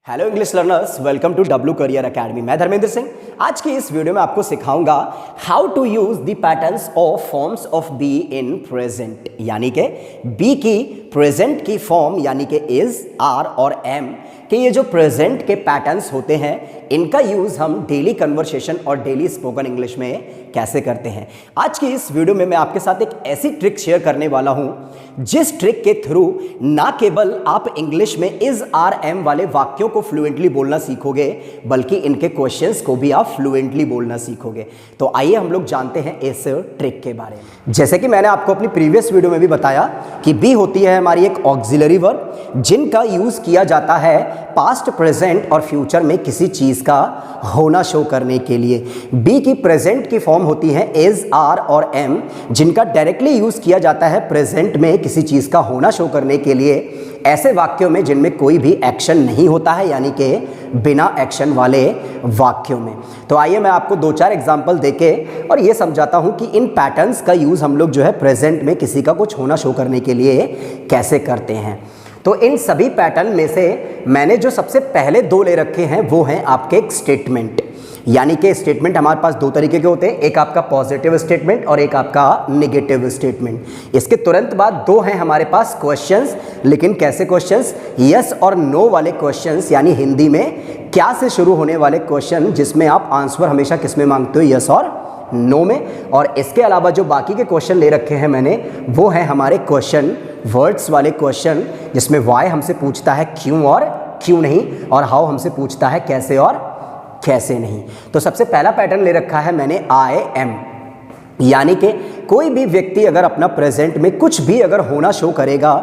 Hello English learners, welcome to W career academy. मैं धर्मेंद्र सिंह। आज की इस वीडियो में आपको सिखाऊंगा how to use the patterns of forms of be in present, यानी कि बी की प्रेजेंट की फॉर्म यानी कि इज, आर और एम के ये जो प्रेजेंट के पैटर्न्स होते हैं इनका यूज हम डेली कन्वर्सेशन और डेली स्पोकन इंग्लिश में कैसे करते हैं। आज की इस वीडियो में मैं आपके साथ एक ऐसी ट्रिक शेयर करने वाला हूं जिस ट्रिक के थ्रू ना केवल आप इंग्लिश में इज, आर, एम वाले वाक्यों को फ्लुएंटली बोलना सीखोगे बल्कि इनके क्वेश्चंस को भी आप फ्लुएंटली बोलना सीखोगे। तो आइए हम लोग जानते हैं इस ट्रिक के बारे में। जैसे कि मैंने आपको अपनी प्रीवियस वीडियो में भी बताया कि बी होती है हमारी एक ऑक्सिलरी वर्ब जिनका यूज किया जाता है पास्ट, प्रेजेंट और फ्यूचर में किसी चीज का होना शो करने के लिए। बी की प्रेजेंट की फॉर्म होती है इज, आर और एम जिनका डायरेक्टली यूज किया जाता है प्रेजेंट में किसी चीज का होना शो करने के लिए ऐसे वाक्यों में जिनमें कोई भी एक्शन नहीं होता है, यानी कि बिना एक्शन वाले वाक्यों में। तो आइए मैं आपको दो चार एग्जांपल देके और ये समझाता हूं कि इन पैटर्न्स का यूज हम लोग जो है प्रेजेंट में किसी का कुछ होना शो करने के लिए कैसे करते हैं। तो इन सभी पैटर्न में से मैंने जो सबसे पहले दो ले रखे हैं वो हैं आपके स्टेटमेंट, यानी कि स्टेटमेंट हमारे पास दो तरीके के होते हैं, एक आपका पॉजिटिव स्टेटमेंट और एक आपका नेगेटिव स्टेटमेंट। इसके तुरंत बाद दो हैं हमारे पास क्वेश्चंस, लेकिन कैसे क्वेश्चंस? यस और नो वाले क्वेश्चंस, यानी हिंदी में क्या से शुरू होने वाले क्वेश्चन जिसमें आप आंसर हमेशा किस में मांगते हो, यस और नो में। और इसके अलावा जो बाकी के क्वेश्चन ले रखे हैं मैंने वो हैं हमारे क्वेश्चन वर्ड्स वाले क्वेश्चन जिसमें वाई हमसे पूछता है क्यों और क्यों नहीं, और हाउ हमसे पूछता है कैसे और कैसे नहीं। तो सबसे पहला पैटर्न ले रखा है मैंने आई एम, यानी कि कोई भी व्यक्ति अगर अपना प्रेजेंट में कुछ भी अगर होना शो करेगा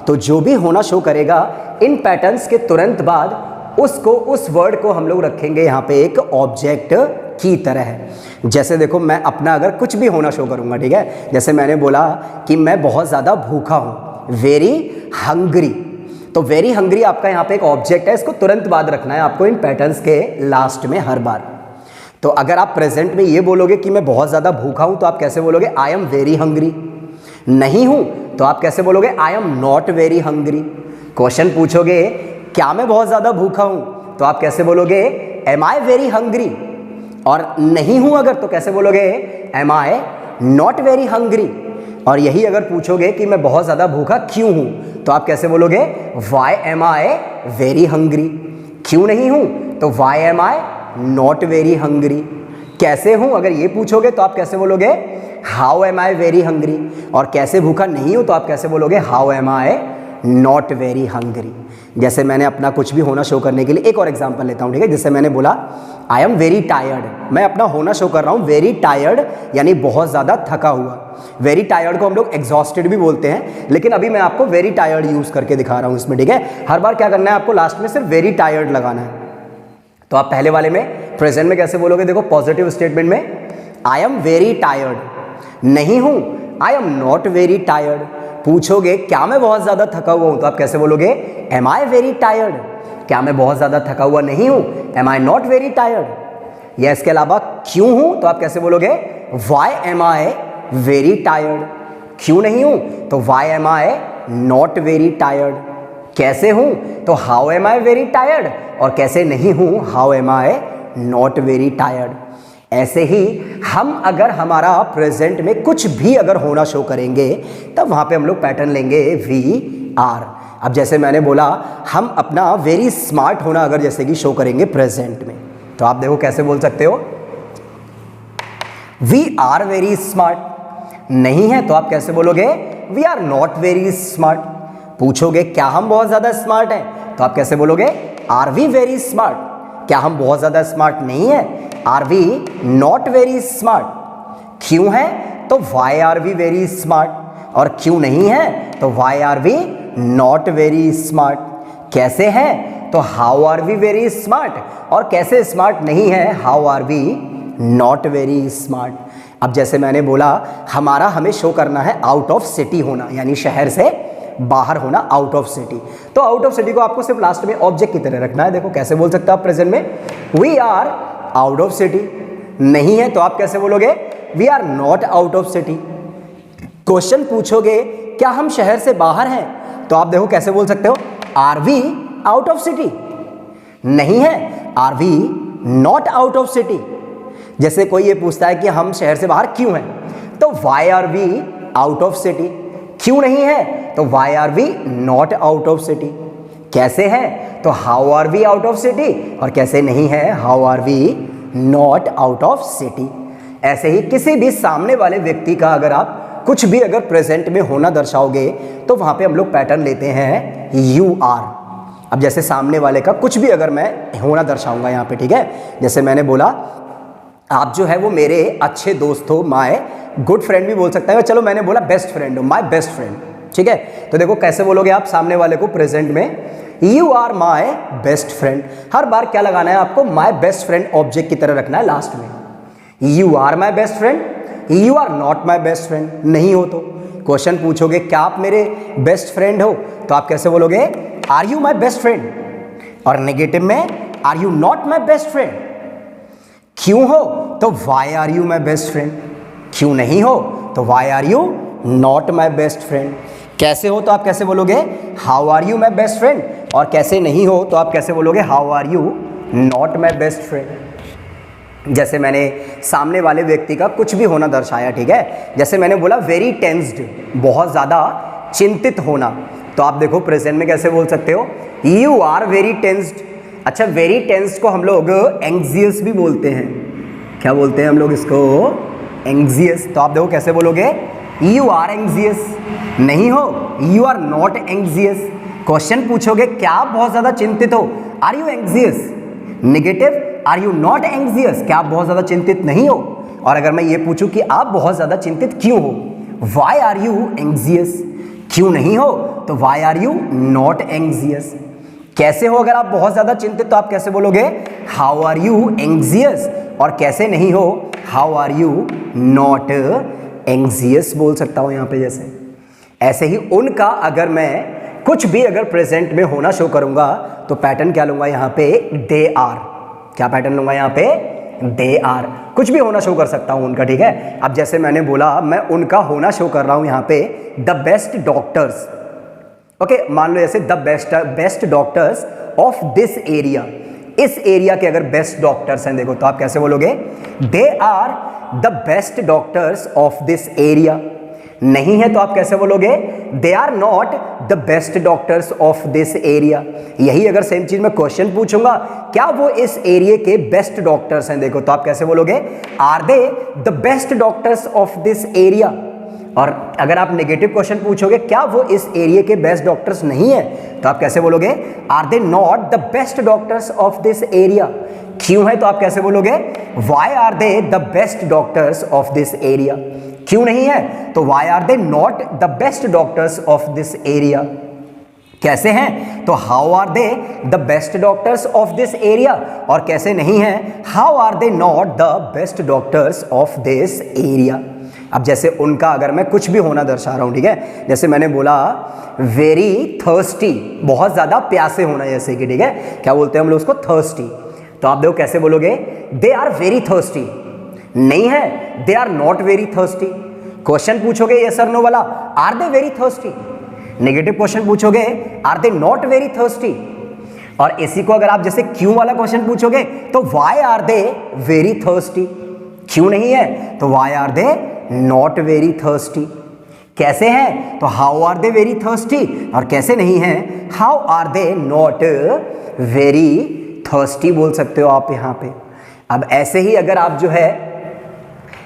तो जो भी होना शो करेगा इन पैटर्न्स के तुरंत बाद उसको, उस वर्ड को हम लोग रखेंगे यहाँ पे एक ऑब्जेक्ट की तरह। जैसे देखो मैं अपना अगर कुछ भी होना शो करूँगा, ठीक है, जैसे मैंने बोला कि मैं बहुत ज़्यादा भूखा हूँ, वेरी हंग्री, तो वेरी हंग्री आपका यहाँ पे एक ऑब्जेक्ट है, इसको तुरंत बाद रखना है आपको इन पैटर्न्स के लास्ट में हर बार। तो अगर आप प्रेजेंट में ये बोलोगे कि मैं बहुत ज़्यादा भूखा हूँ तो आप कैसे बोलोगे? I am very hungry. नहीं हूँ तो आप कैसे बोलोगे? आई am not very hungry. Question पूछोगे क्या मैं बहुत ज़्यादा भूखा हूँ तो आप कैसे बोलोगे? Am I very hungry. और नहीं हूँ अगर तो कैसे बोलोगे? Am I not very hungry. और यही अगर पूछोगे कि मैं बहुत ज़्यादा भूखा क्यों हूँ तो आप कैसे बोलोगे? Why am I very hungry. क्यों नहीं हूँ तो why am I not very hungry. कैसे हूँ अगर ये पूछोगे तो आप कैसे बोलोगे? How am I very hungry. और कैसे भूखा नहीं हूँ तो आप कैसे बोलोगे? How am I not very hungry. जैसे मैंने अपना कुछ भी होना शो करने के लिए एक और एग्जांपल लेता हूँ, ठीक है। जैसे मैंने बोला आई एम वेरी टायर्ड, मैं अपना होना शो कर रहा हूँ वेरी टायर्ड, यानी बहुत ज़्यादा थका हुआ। वेरी टायर्ड को हम लोग एग्जॉस्टेड भी बोलते हैं, लेकिन अभी मैं आपको वेरी टायर्ड यूज़ करके दिखा रहा हूँ इसमें, ठीक है। हर बार क्या करना है आपको? लास्ट में सिर्फ वेरी टायर्ड लगाना है। तो आप पहले वाले में प्रेजेंट में कैसे बोलोगे? देखो पॉजिटिव स्टेटमेंट में आई एम वेरी टायर्ड, नहीं हूँ आई एम नॉट वेरी टायर्ड। पूछोगे क्या मैं बहुत ज़्यादा थका हुआ हूँ तो आप कैसे बोलोगे? Am I very tired. क्या मैं बहुत ज़्यादा थका हुआ नहीं हूँ? Am I not very tired. या इसके अलावा क्यों हूँ तो आप कैसे बोलोगे? Why am I very tired. क्यों नहीं हूँ तो why am I not very tired. कैसे हूँ तो how am I very tired. और कैसे नहीं हूँ? How am I not very tired. ऐसे ही हम अगर हमारा प्रेजेंट में कुछ भी अगर होना शो करेंगे तब वहाँ पे हम लोग पैटर्न लेंगे वी आर। अब जैसे मैंने बोला हम अपना वेरी स्मार्ट होना अगर जैसे कि शो करेंगे प्रेजेंट में तो आप देखो कैसे बोल सकते हो? We are very smart. नहीं है तो आप कैसे बोलोगे? We are not very smart. पूछोगे क्या हम बहुत ज़्यादा स्मार्ट हैं तो आप कैसे बोलोगे? Are we very smart. क्या हम बहुत ज़्यादा स्मार्ट नहीं है? Are we not very smart. क्यों है तो why are we very smart. और क्यों नहीं है तो why are we not very smart. कैसे हैं तो how are we very smart. और कैसे स्मार्ट नहीं है? How are we not very smart. अब जैसे मैंने बोला हमारा हमें शो करना है आउट ऑफ सिटी होना, यानी शहर से बाहर होना, आउट ऑफ सिटी। तो आउट ऑफ सिटी को आपको सिर्फ लास्ट में ऑब्जेक्ट की तरह रखना है। देखो कैसे बोल सकते हो आप प्रेजेंट में? We are out of city. नहीं है तो आप कैसे बोलोगे? We are not out of city. Question पूछोगे क्या हम शहर से बाहर हैं तो आप देखो कैसे बोल सकते हो? Are we out of city. नहीं है। Are we not out of city, जैसे कोई ये पूछता है कि हम शहर से बाहर क्यों हैं, तो why are we out of city. क्यों नहीं है, तो why are we not out of city. कैसे है, तो how are we out of city, और कैसे नहीं है, how are we not out of city. ऐसे ही किसी भी सामने वाले व्यक्ति का अगर आप कुछ भी अगर प्रेजेंट में होना दर्शाओगे तो वहां पे हम लोग पैटर्न लेते हैं यू आर। अब जैसे सामने वाले का कुछ भी अगर मैं होना दर्शाऊंगा यहाँ पे, ठीक है, जैसे मैंने बोला आप जो है वो मेरे अच्छे दोस्त हो, माय गुड फ्रेंड भी बोल सकते हैं, चलो मैंने बोला बेस्ट फ्रेंड हो, माय बेस्ट फ्रेंड, ठीक है। तो देखो कैसे बोलोगे आप सामने वाले को प्रेजेंट में, you are my best friend. हर बार क्या लगाना है आपको, माय बेस्ट फ्रेंड ऑब्जेक्ट की तरह रखना है लास्ट में। You are my best friend, you are not my best friend, नहीं हो तो क्वेश्चन पूछोगे क्या आप मेरे बेस्ट फ्रेंड हो, तो आप कैसे बोलोगे, are you my best friend, और नेगेटिव में are you not my best friend. क्यों हो, तो why are you my best friend. क्यों नहीं हो, तो why are you not my best friend. कैसे हो, तो आप कैसे बोलोगे, how are you my best friend, और कैसे नहीं हो तो आप कैसे बोलोगे, how are you not my best friend. जैसे मैंने सामने वाले व्यक्ति का कुछ भी होना दर्शाया, ठीक है, जैसे मैंने बोला वेरी टेंस्ड, बहुत ज़्यादा चिंतित होना, तो आप देखो प्रेजेंट में कैसे बोल सकते हो, यू आर वेरी टेंस्ड। अच्छा, वेरी टेंस्ड को हम लोग एंग्जियस भी बोलते हैं, क्या बोलते हैं हम लोग इसको, एंग्जियस। तो आप देखो कैसे बोलोगे, यू आर एंग्जियस। नहीं हो, you are not anxious. Question पूछोगे क्या आप बहुत ज़्यादा चिंतित हो, are you anxious. Negative, are you not anxious, क्या आप बहुत ज़्यादा चिंतित नहीं हो। और अगर मैं ये पूछूं कि आप बहुत ज़्यादा चिंतित क्यों हो, वाई आर यू एंग्जियस। क्यों नहीं हो, तो why are you not anxious. कैसे हो, अगर आप बहुत ज़्यादा चिंतित तो आप कैसे बोलोगे, हाउ आर यू एंग्जियस, और कैसे नहीं हो, how are you not anxious बोल सकता हूँ यहाँ पे। जैसे ऐसे ही उनका अगर मैं कुछ भी अगर प्रेजेंट में होना शो करूँगा तो पैटर्न क्या लूँगा यहाँ पे, दे आर। क्या पैटर्न लूँगा यहाँ पे, दे आर। कुछ भी होना शो कर सकता हूँ उनका, ठीक है। अब जैसे मैंने बोला मैं उनका होना शो कर रहा हूँ यहाँ पे, द बेस्ट डॉक्टर्स, ओके, मान लो जैसे the best doctors of this area, इस एरिया के अगर बेस्ट डॉक्टर्स हैं देखो, तो आप कैसे बोलोगे, they are the best doctors of this area. नहीं है तो आप कैसे बोलोगे, they are not the best doctors of this area. यही अगर सेम चीज मैं क्वेश्चन पूछूंगा क्या वो इस एरिया के बेस्ट डॉक्टर्स हैं देखो, तो आप कैसे बोलोगे, are they the best doctors of this area. और अगर आप नेगेटिव क्वेश्चन पूछोगे क्या वो इस एरिया के बेस्ट डॉक्टर्स नहीं है, तो आप कैसे बोलोगे, are they not the best doctors of this area. क्यों है, तो आप कैसे बोलोगे, why are they the best doctors of this area. क्यों नहीं है, तो why are they not the best doctors of this area. कैसे हैं, तो how are they the best doctors of this area, और कैसे नहीं है, how are they not the best doctors of this area. अब जैसे उनका अगर मैं कुछ भी होना दर्शा रहा हूं, ठीक है, जैसे मैंने बोला वेरी थर्स्टी, बहुत ज्यादा प्यासे होना, जैसे कि, ठीक है, क्या बोलते हैं हम लोग उसको, थर्स्टी। तो आप देखो कैसे बोलोगे, दे आर वेरी थर्स्टी। नहीं है, they are not very thirsty. Question पूछोगे यस और नो वाला, are they very thirsty. Negative question पूछोगे, are they not very thirsty. और इसी को अगर आप जैसे क्यों वाला क्वेश्चन पूछोगे तो why are they very thirsty. क्यों नहीं है, तो why are they not very thirsty. कैसे हैं, तो how are they very thirsty, और कैसे नहीं है, how are they not very thirsty बोल सकते हो आप यहाँ पे। अब ऐसे ही अगर आप जो है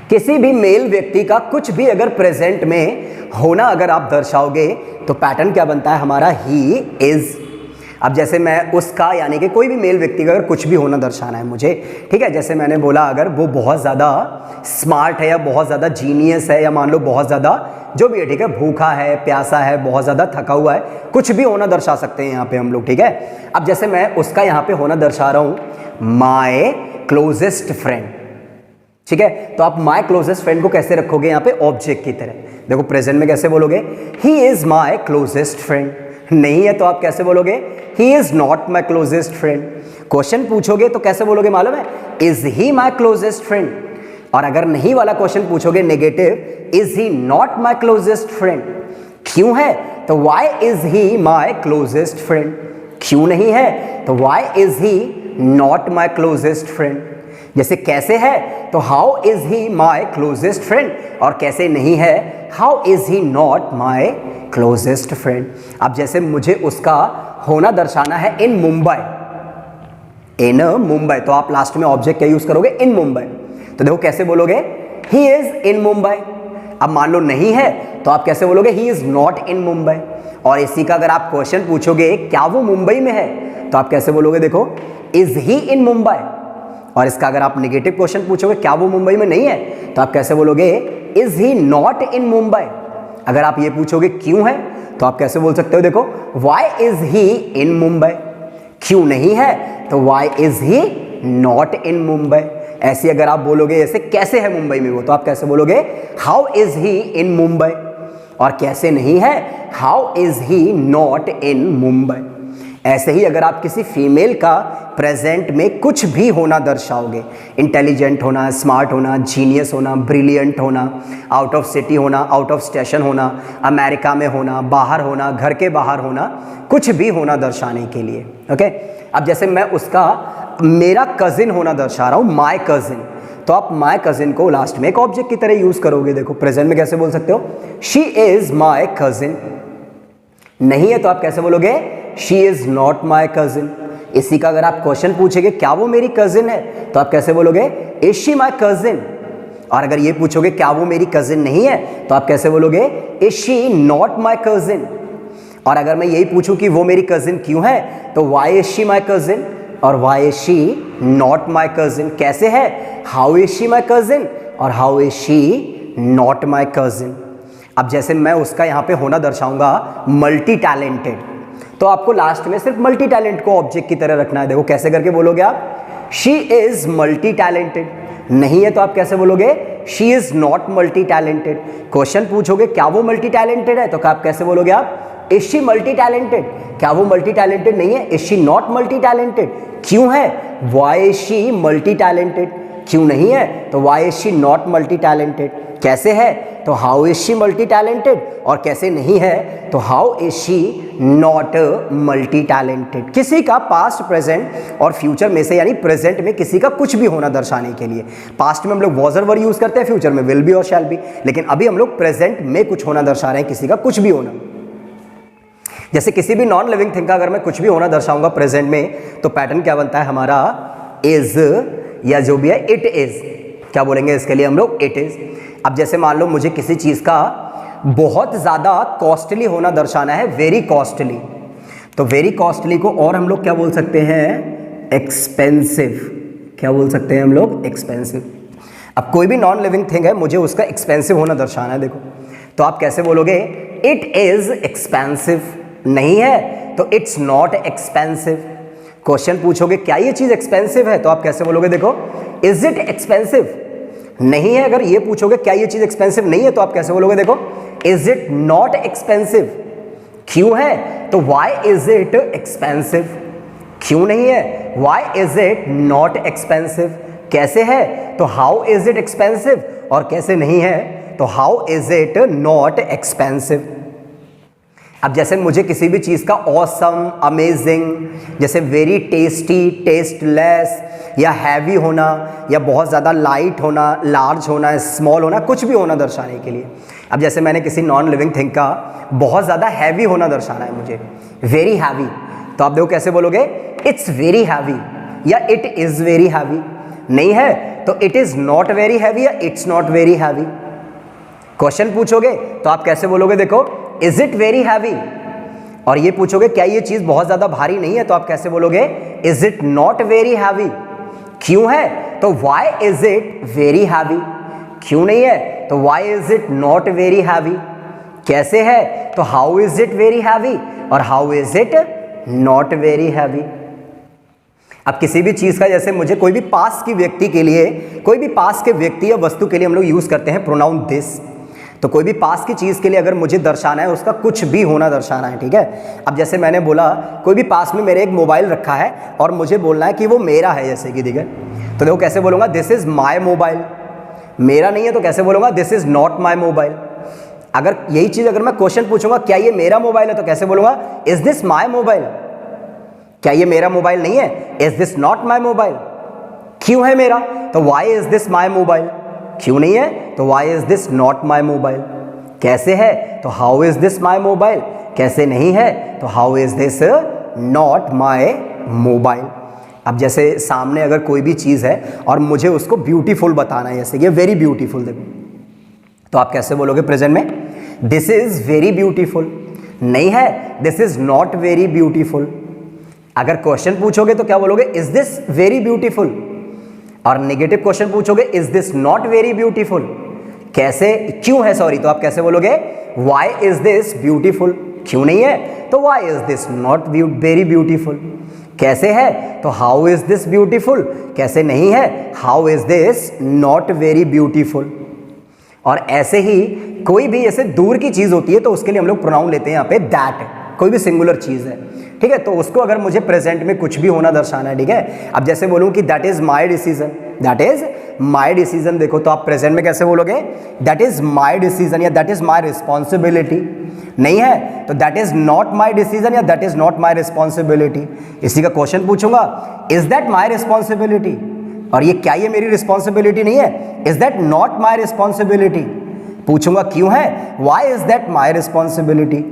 किसी भी मेल व्यक्ति का कुछ भी अगर प्रेजेंट में होना अगर आप दर्शाओगे तो पैटर्न क्या बनता है हमारा, ही इज। अब जैसे मैं उसका यानी कि कोई भी मेल व्यक्ति का अगर कुछ भी होना दर्शाना है मुझे, ठीक है, जैसे मैंने बोला अगर वो बहुत ज़्यादा स्मार्ट है या बहुत ज़्यादा जीनियस है या मान लो बहुत ज़्यादा जो भी है, ठीक है, भूखा है, प्यासा है, बहुत ज़्यादा थका हुआ है, कुछ भी होना दर्शा सकते हैं यहाँ पे हम लोग, ठीक है। अब जैसे मैं उसका यहाँ पे होना दर्शा रहा हूँ, माय क्लोजेस्ट फ्रेंड, ठीक है, तो आप माय क्लोजेस्ट फ्रेंड को कैसे रखोगे यहाँ पे, ऑब्जेक्ट की तरह। देखो प्रेजेंट में कैसे बोलोगे, he is my closest friend. नहीं है तो आप कैसे बोलोगे, he is not my closest friend. Question पूछोगे तो कैसे बोलोगे मालूम है, is he my closest friend. और अगर नहीं वाला क्वेश्चन पूछोगे negative, is he not my closest friend. क्यों है, तो why is he my closest friend. क्यों नहीं है? तो why is he not my closest friend. जैसे कैसे है तो how is he my closest friend, और कैसे नहीं है how is he not my closest friend. अब जैसे मुझे उसका होना दर्शाना है इन मुंबई, इन मुंबई, तो आप लास्ट में ऑब्जेक्ट क्या यूज करोगे? इन मुंबई। तो देखो कैसे बोलोगे? He is in Mumbai. अब मान लो नहीं है तो आप कैसे बोलोगे? He is not in Mumbai. और इसी का अगर आप क्वेश्चन पूछोगे क्या वो मुंबई में है, तो आप कैसे बोलोगे? देखो, इज ही इन मुंबई। और इसका अगर आप नेगेटिव क्वेश्चन पूछोगे क्या वो मुंबई में नहीं है, तो आप कैसे बोलोगे? Is he not in Mumbai. अगर आप ये पूछोगे क्यों है, तो आप कैसे बोल सकते हो? देखो, why is he in Mumbai. क्यों नहीं है तो why is he not in Mumbai. ऐसे अगर आप बोलोगे जैसे कैसे है मुंबई में वो, तो आप कैसे बोलोगे? How is he in Mumbai. और कैसे नहीं है, how is he not in Mumbai. ऐसे ही अगर आप किसी फीमेल का प्रेजेंट में कुछ भी होना दर्शाओगे, इंटेलिजेंट होना, स्मार्ट होना, जीनियस होना, ब्रिलियंट होना, आउट ऑफ सिटी होना, आउट ऑफ स्टेशन होना, अमेरिका में होना, बाहर होना, घर के बाहर होना, कुछ भी होना दर्शाने के लिए, ओके। अब जैसे मैं उसका मेरा कजिन होना दर्शा रहा हूँ, माय कजिन, तो आप माय कजिन को लास्ट में एक ऑब्जेक्ट की तरह यूज करोगे। देखो प्रेजेंट में कैसे बोल सकते हो? She is my cousin. नहीं है तो आप कैसे बोलोगे? She is not my cousin. इसी का अगर आप क्वेश्चन पूछेंगे क्या वो मेरी कजिन है, तो आप कैसे बोलोगे? Is she my cousin. और अगर ये पूछोगे क्या वो मेरी कजिन नहीं है, तो आप कैसे बोलोगे? Is she not my cousin. और अगर मैं यही पूछूं कि वो मेरी कजिन क्यों है, तो why is she my cousin और why is she not my cousin. कैसे है? How is she my cousin और how is she not my cousin. अब जैसे मैं उसका यहाँ पे होना दर्शाऊंगा मल्टी टैलेंटेड, तो आपको लास्ट में सिर्फ मल्टी टैलेंट को ऑब्जेक्ट की तरह रखना है। देखो कैसे करके बोलोगे आप? She is multi talented. नहीं है तो आप कैसे बोलोगे? She is not multi talented. Question पूछोगे क्या वो मल्टी टैलेंटेड है, तो आप कैसे बोलोगे आप? Is she multi talented. क्या वो मल्टी टैलेंटेड नहीं है? Is she not multi talented. क्यों है? Why is she multi talented. क्यों नहीं है? तो why is she not multi talented. कैसे है? तो how is she multi talented. और कैसे नहीं है? तो how is she not multi talented. किसी का पास्ट, प्रेजेंट और फ्यूचर में से, यानी प्रेजेंट में किसी का कुछ भी होना दर्शाने के लिए, पास्ट में हम लोग वॉज और वर यूज करते हैं, फ्यूचर में विल बी और शैल बी, लेकिन अभी हम लोग प्रेजेंट में कुछ होना दर्शा रहे हैं, किसी का कुछ भी होना। जैसे किसी भी नॉन लिविंग थिंग का अगर मैं कुछ भी होना दर्शाऊंगा प्रेजेंट में, तो पैटर्न क्या बनता है हमारा? इज, या जो भी है इट इज। क्या बोलेंगे इसके लिए हम लोग? It is. अब जैसे मान लो मुझे किसी चीज़ का बहुत ज़्यादा कॉस्टली होना दर्शाना है, वेरी कॉस्टली, तो वेरी कॉस्टली को और हम लोग क्या बोल सकते हैं? एक्सपेंसिव। क्या बोल सकते हैं हम लोग? एक्सपेंसिव। अब कोई भी नॉन लिविंग थिंग है, मुझे उसका एक्सपेंसिव होना दर्शाना है, देखो, तो आप कैसे बोलोगे? It is expensive. नहीं है तो इट्स नॉट एक्सपेंसिव। क्वेश्चन पूछोगे क्या ये चीज़ एक्सपेंसिव है, तो आप कैसे बोलोगे? देखो, इज इट एक्सपेंसिव। नहीं है, अगर ये पूछोगे क्या ये चीज़ एक्सपेंसिव नहीं है, तो आप कैसे बोलोगे? देखो, इज इट नॉट एक्सपेंसिव। क्यों है? तो वाई इज इट एक्सपेंसिव। क्यों नहीं है? Why is it not expensive. कैसे है? तो हाउ इज इट एक्सपेंसिव। और कैसे नहीं है? तो how is it not expensive. अब जैसे मुझे किसी भी चीज़ का ऑसम, अमेजिंग, जैसे वेरी टेस्टी, टेस्टलेस, या हैवी होना, या बहुत ज़्यादा लाइट होना, लार्ज होना, स्मॉल होना, कुछ भी होना दर्शाने के लिए। अब जैसे मैंने किसी नॉन लिविंग थिंग का बहुत ज़्यादा हैवी होना दर्शाना है मुझे, वेरी हैवी, तो आप देखो कैसे बोलोगे? इट्स वेरी हैवी या इट इज़ वेरी हैवी। नहीं है तो it is not very heavy या it's not very heavy. Question पूछोगे तो आप कैसे बोलोगे? देखो, इज इट वेरी हैवी। और ये पूछोगे क्या ये चीज़ बहुत ज़्यादा भारी नहीं है, तो आप कैसे बोलोगे? Is it not very heavy. क्यों है? तो why is it very heavy. क्यों नहीं है? तो why is it not very heavy. कैसे है? तो how is it very heavy और how is it not very heavy. अब किसी भी चीज़ का, जैसे मुझे कोई भी पास की व्यक्ति के लिए, कोई भी पास के व्यक्ति या वस्तु के लिए हम लोग यूज़ करते हैं प्रोनाउन दिस। तो कोई भी पास की चीज़ के लिए अगर मुझे दर्शाना है, उसका कुछ भी होना दर्शाना है, ठीक है। अब जैसे मैंने बोला कोई भी पास में मेरे एक मोबाइल रखा है और मुझे बोलना है कि वो मेरा है, जैसे कि, ठीक है, तो देखो कैसे बोलूँगा? This is my mobile. मेरा नहीं है तो कैसे बोलूँगा? This is not my mobile. अगर यही चीज़ अगर मैं क्वेश्चन पूछूंगा क्या ये मेरा मोबाइल है, तो कैसे बोलूँगा? Is this my mobile. क्या ये मेरा मोबाइल नहीं है? Is this not my mobile? क्यों है मेरा? तो why is this my mobile? क्यों नहीं है? तो why is this not my mobile? कैसे है? तो how is this my mobile? कैसे नहीं है? तो how is this not my mobile? अब जैसे सामने अगर कोई भी चीज़ है और मुझे उसको ब्यूटीफुल बताना है, जैसे ये वेरी ब्यूटीफुल, देखो, तो आप कैसे बोलोगे प्रेजेंट में? This is very beautiful. नहीं है, this is not very beautiful. अगर क्वेश्चन पूछोगे तो क्या बोलोगे? Is this very beautiful. और नेगेटिव क्वेश्चन पूछोगे, is this not very beautiful? कैसे, क्यों है, सॉरी, तो आप कैसे बोलोगे? Why is this beautiful? क्यों नहीं है? तो why is this not very beautiful? कैसे है? तो हाउ इज दिस ब्यूटीफुल? कैसे नहीं है? How is this not very beautiful? और ऐसे ही कोई भी ऐसे दूर की चीज होती है तो उसके लिए हम लोग प्रोनाउन लेते हैं यहाँ पे दैट। कोई भी सिंगुलर चीज है, ठीक है, तो उसको अगर मुझे प्रेजेंट में कुछ भी होना दर्शाना है, ठीक है, अब जैसे बोलूं कि that is my decision, that is my decision, देखो तो आप प्रेजेंट में कैसे बोलोगे? दैट इज माई डिसीजन या दैट इज माई रिस्पॉन्सिबिलिटी। नहीं है तो that is not my decision या that is not my responsibility. इसी का क्वेश्चन पूछूंगा, इज दैट माई रिस्पॉन्सिबिलिटी? और ये क्या ये मेरी रिस्पॉन्सिबिलिटी नहीं है? Is that not my responsibility? पूछूंगा क्यों है? Why is that my responsibility?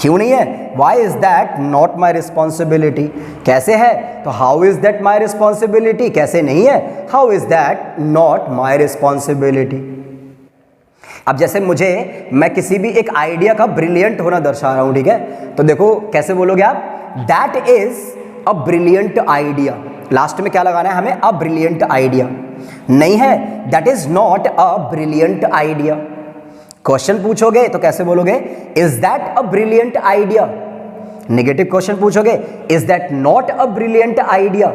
क्यों नहीं है? Why is that not my responsibility? कैसे है? तो how is that my responsibility? कैसे नहीं है? How is that not my responsibility? अब जैसे मैं किसी भी एक आइडिया का ब्रिलियंट होना दर्शा रहा हूं, ठीक है, तो देखो कैसे बोलोगे आप? That is a brilliant idea. Last में क्या लगाना है हमें? A brilliant idea. नहीं है, that is not a brilliant idea. Question पूछोगे तो कैसे बोलोगे? Is that a brilliant idea? Negative question पूछोगे, is that not a brilliant idea?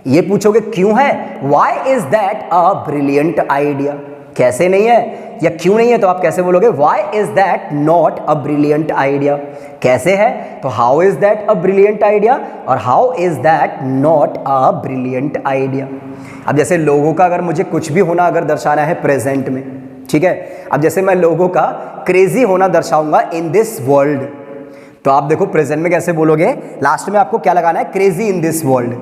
ये पूछोगे क्यों है? Why is that a brilliant idea? कैसे नहीं है या क्यों नहीं है? तो आप कैसे बोलोगे? Why is that not a brilliant idea? कैसे है? तो how is that a brilliant idea और how is that not a brilliant idea. अब जैसे लोगों का अगर मुझे कुछ भी होना अगर दर्शाना है प्रेजेंट में, ठीक है, अब जैसे मैं लोगों का क्रेजी होना दर्शाऊंगा इन दिस वर्ल्ड, तो आप देखो प्रेजेंट में कैसे बोलोगे? लास्ट में आपको क्या लगाना है? Crazy in this world.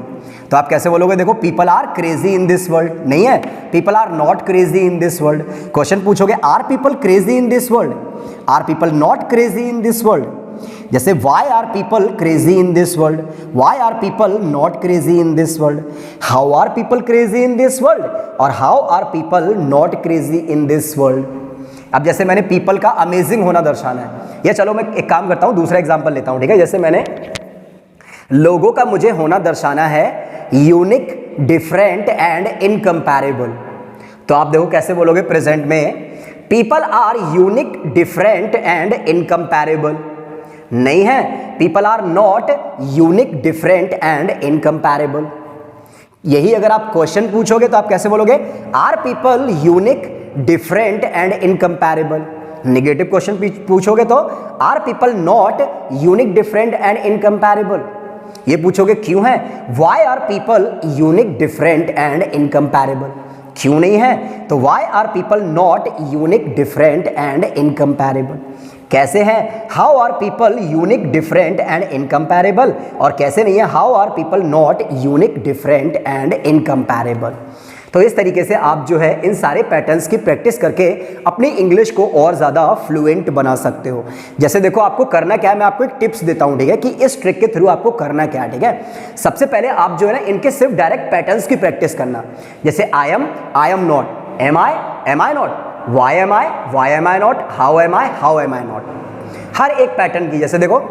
तो आप कैसे बोलोगे? देखो, people are crazy in this world. नहीं है, people are not crazy in this world. Question पूछोगे, are people crazy in this world? Are people not crazy in this world? जैसे why are people crazy in this world? Why are people not crazy in this world? How are people crazy in this world और how are people not crazy in this world? अब जैसे मैंने people का amazing होना दर्शाना है, या चलो मैं एक काम करता हूं, दूसरा एग्जांपल लेता हूं, ठीक है, जैसे मैंने लोगों का मुझे होना दर्शाना है यूनिक, डिफरेंट एंड इनकम्पैरेबल। तो आप देखो कैसे बोलोगे प्रेजेंट में? People are unique, different and incomparable. नहीं है, people are not unique, different and incomparable. यही अगर आप क्वेश्चन पूछोगे तो आप कैसे बोलोगे? Are people unique, different and incomparable. Negative question पूछोगे तो are people not unique, different and incomparable. ये पूछोगे क्यों है? Why are people unique, different and incomparable? क्यों नहीं है? तो why are people not unique, different and incomparable? कैसे है? How are people unique, different and incomparable? और कैसे नहीं है? How are people not unique, different and incomparable? तो इस तरीके से आप जो है इन सारे पैटर्न्स की प्रैक्टिस करके अपनी इंग्लिश को और ज़्यादा फ्लुएंट बना सकते हो। जैसे देखो आपको करना क्या है, मैं आपको एक टिप्स देता हूँ, ठीक है, कि इस ट्रिक के थ्रू आपको करना क्या है, ठीक है। सबसे पहले आप जो है ना इनके सिर्फ डायरेक्ट पैटर्न्स की प्रैक्टिस करना। जैसे I am not, am I not, why am I not, how am I not, हर एक पैटर्न की। जैसे देखो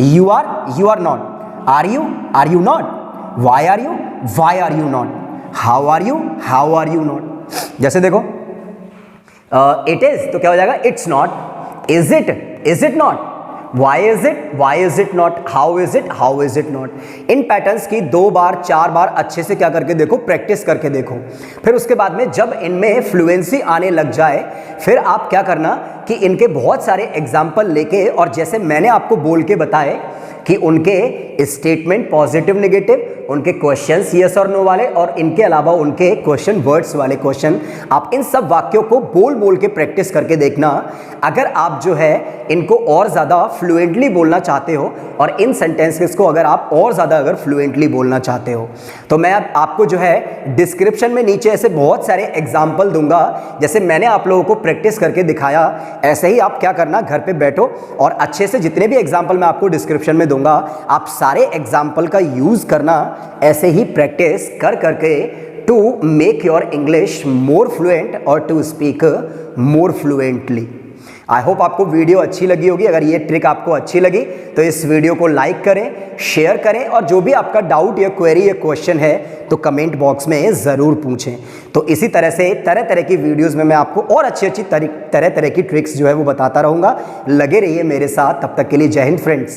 you are not, are you not, why are you not, how are you not. जैसे देखो इट इज, तो क्या हो जाएगा? It's not. Is it not, why is it not, how is it not. इन पैटर्न्स की 2 बार 4 बार अच्छे से क्या करके देखो, प्रैक्टिस करके देखो। फिर उसके बाद में जब इनमें फ्लुएंसी आने लग जाए, फिर आप क्या करना कि इनके बहुत सारे एग्जाम्पल लेके, और जैसे मैंने आपको बोल के बताए कि उनके स्टेटमेंट पॉजिटिव नेगेटिव, उनके क्वेश्चंस यस और नो वाले, और इनके अलावा उनके क्वेश्चन वर्ड्स वाले क्वेश्चन, आप इन सब वाक्यों को बोल बोल के प्रैक्टिस करके देखना। अगर आप जो है इनको और ज़्यादा फ्लुएंटली बोलना चाहते हो और इन सेंटेंसेस को अगर आप और ज़्यादा अगर फ्लुएंटली बोलना चाहते हो, तो मैं अब आपको जो है डिस्क्रिप्शन में नीचे ऐसे बहुत सारे एग्जाम्पल दूंगा। जैसे मैंने आप लोगों को प्रैक्टिस करके दिखाया, ऐसे ही आप क्या करना, घर पे बैठो और अच्छे से जितने भी एग्जाम्पल मैं आपको डिस्क्रिप्शन में दूंगा, आप सारे एग्जाम्पल का यूज़ करना, ऐसे ही प्रैक्टिस कर करके to make your English more fluent और to speak more fluently. I hope आपको वीडियो अच्छी लगी होगी। अगर ये ट्रिक आपको अच्छी लगी तो इस वीडियो को लाइक करें, शेयर करें, और जो भी आपका डाउट या क्वेरी या क्वेश्चन है तो कमेंट बॉक्स में ज़रूर पूछें। तो इसी तरह से तरह तरह की वीडियोस में मैं आपको और अच्छी तरह तरह की ट्रिक्स जो है वो बताता रहूँगा। लगे रहिए मेरे साथ, तब तक के लिए जय हिंद फ्रेंड्स।